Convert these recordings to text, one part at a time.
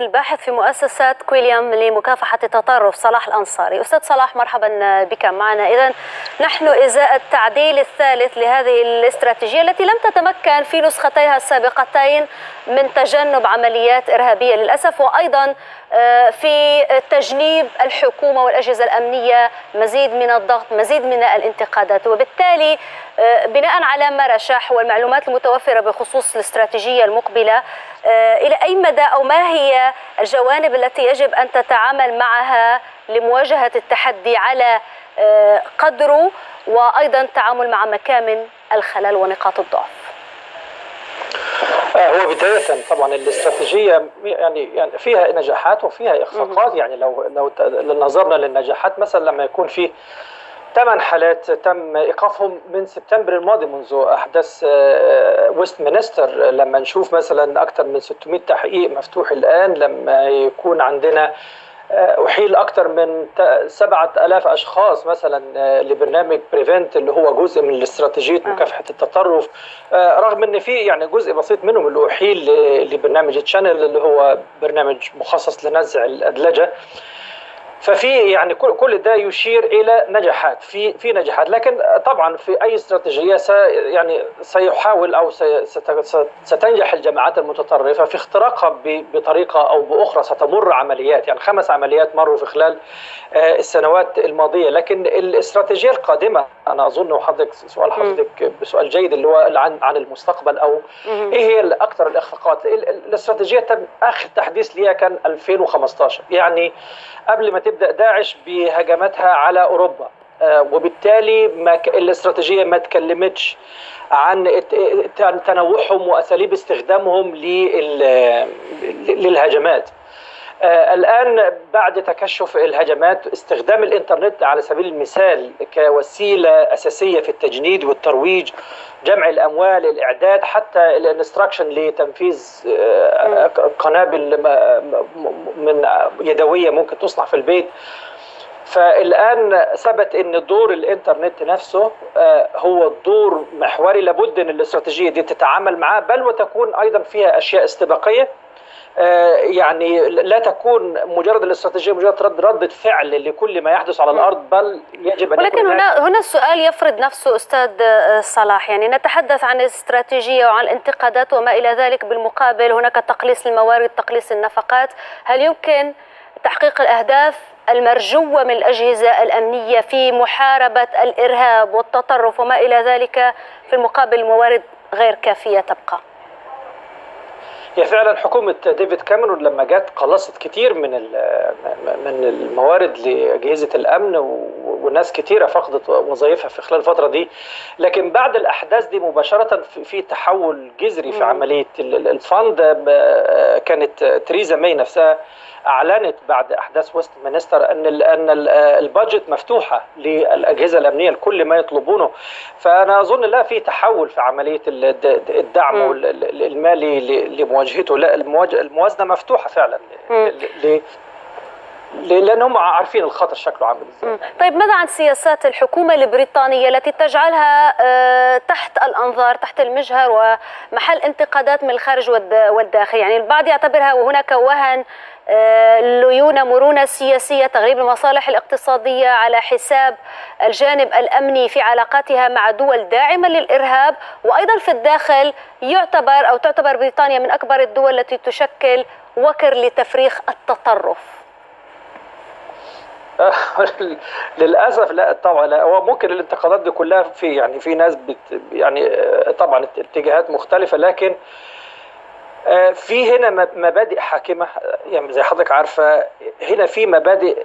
الباحث في مؤسسة كويليام لمكافحة التطرف صلاح الأنصاري. أستاذ صلاح، مرحبا بك معنا. إذن نحن إزاء التعديل الثالث لهذه الاستراتيجية التي لم تتمكن في نسختيها السابقتين من تجنب عمليات إرهابية للأسف، وأيضا في تجنيب الحكومة والأجهزة الأمنية مزيد من الضغط، مزيد من الانتقادات. وبالتالي بناء على ما رشح والمعلومات المتوفرة بخصوص الاستراتيجية المقبلة، إلى أي مدى أو ما هي الجوانب التي يجب أن تتعامل معها لمواجهة التحدي على قدره، وأيضا التعامل مع مكامن الخلل ونقاط الضعف؟ هو بداية طبعا الاستراتيجية يعني فيها نجاحات وفيها إخفاقات. يعني لو نظرنا للنجاحات، مثلا لما يكون في 8 حالات تم إيقافهم من سبتمبر الماضي منذ أحداث ويست مينستر، لما نشوف مثلا أكثر من 600 تحقيق مفتوح الآن، لما يكون عندنا أحيل أكثر من 7000 أشخاص مثلا لبرنامج بريفنت اللي هو جزء من استراتيجية مكافحة التطرف، رغم أن في يعني جزء بسيط منهم اللي أحيل لبرنامج تشانل اللي هو برنامج مخصص لنزع الأدلجة. ففي يعني كل ده يشير الى نجاحات، في نجاحات، لكن طبعا في اي استراتيجيه يعني سيحاول او ستنجح الجماعات المتطرفه في اختراقها بطريقه او باخرى. ستمر عمليات، يعني 5 عمليات مروا في خلال السنوات الماضيه. لكن الاستراتيجيه القادمه، انا اظن وحضرتك سؤال حضرتك بسؤال جيد اللي هو عن المستقبل، او ايه هي اكثر الاخفاقات. الاستراتيجيه تم اخر تحديث ليها كان 2015، يعني قبل ما تبدأ داعش بهجماتها على أوروبا، وبالتالي الاستراتيجية ما تكلمتش عن تنوعهم وأساليب استخدامهم للهجمات. الآن بعد تكشف الهجمات، استخدام الإنترنت على سبيل المثال كوسيلة أساسية في التجنيد والترويج، جمع الأموال، الإعداد، حتى الانستراكشن لتنفيذ قنابل من يدوية ممكن تصنع في البيت. فالآن ثبت أن دور الإنترنت نفسه هو دور محوري، لابد أن الاستراتيجية دي تتعامل معاه، بل وتكون أيضا فيها أشياء استباقية. يعني لا تكون مجرد الاستراتيجية مجرد ردة فعل لكل ما يحدث على الأرض، بل يجب أن ولكن هنا السؤال يفرض نفسه أستاذ صلاح. يعني نتحدث عن الاستراتيجية وعن الانتقادات وما إلى ذلك، بالمقابل هناك تقليص الموارد، تقليص النفقات. هل يمكن تحقيق الأهداف المرجوة من الأجهزة الأمنية في محاربة الإرهاب والتطرف وما إلى ذلك، في المقابل الموارد غير كافية تبقى؟ هي فعلا حكومة ديفيد كاميرون لما جت قلصت كتير من الموارد لأجهزة الأمن، وناس كتيرة فقدت وظائفها في خلال الفترة دي. لكن بعد الأحداث دي مباشرة في تحول جذري في عملية الفند. كانت تريزا ماي نفسها أعلنت بعد أحداث ويست مينستر أن البادجت مفتوحة للأجهزة الأمنية لكل ما يطلبونه. فأنا أظن لا في تحول في عملية الدعم المالي لمواجهته. لا، الموازنة مفتوحة فعلا لأن هم عارفين الخطر شكله عامل ازاي. طيب، ماذا عن سياسات الحكومة البريطانية التي تجعلها تحت الأنظار، تحت المجهر، ومحل انتقادات من الخارج والداخل؟ يعني البعض يعتبرها وهناك وهن ليونة مرونة سياسية، تغليب المصالح الاقتصادية على حساب الجانب الأمني في علاقاتها مع دول داعمة للإرهاب. وأيضا في الداخل تعتبر بريطانيا من أكبر الدول التي تشكل وكر لتفريخ التطرف. للاسف لا، طبعا لا. هو ممكن الانتقادات دي كلها في ناس يعني طبعا اتجاهات مختلفه، لكن في هنا مبادئ حاكمه. يعني زي حضرتك عارفه، هنا في مبادئ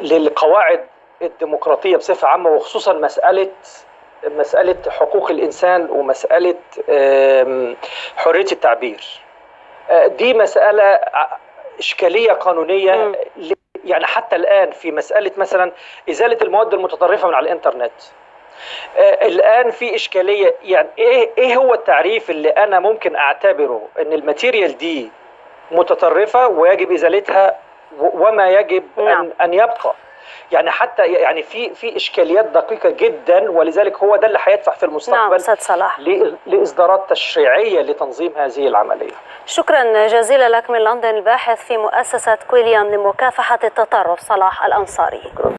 للقواعد الديمقراطيه بصفه عامه، وخصوصا مساله حقوق الانسان ومساله حريه التعبير. دي مساله اشكاليه قانونيه. يعني حتى الآن في مسألة مثلا إزالة المواد المتطرفة من على الإنترنت، الآن في إشكالية. يعني إيه هو التعريف اللي أنا ممكن أعتبره أن الماتيريال دي متطرفة ويجب إزالتها، وما يجب أن يبقى؟ يعني حتى يعني في اشكاليات دقيقه جدا، ولذلك هو ده اللي هيدفع في المستقبل. نعم أستاذ صلاح. لاصدارات تشريعيه لتنظيم هذه العمليه. شكرا جزيلا لك من لندن، الباحث في مؤسسه كويليام لمكافحه التطرف صلاح الأنصاري.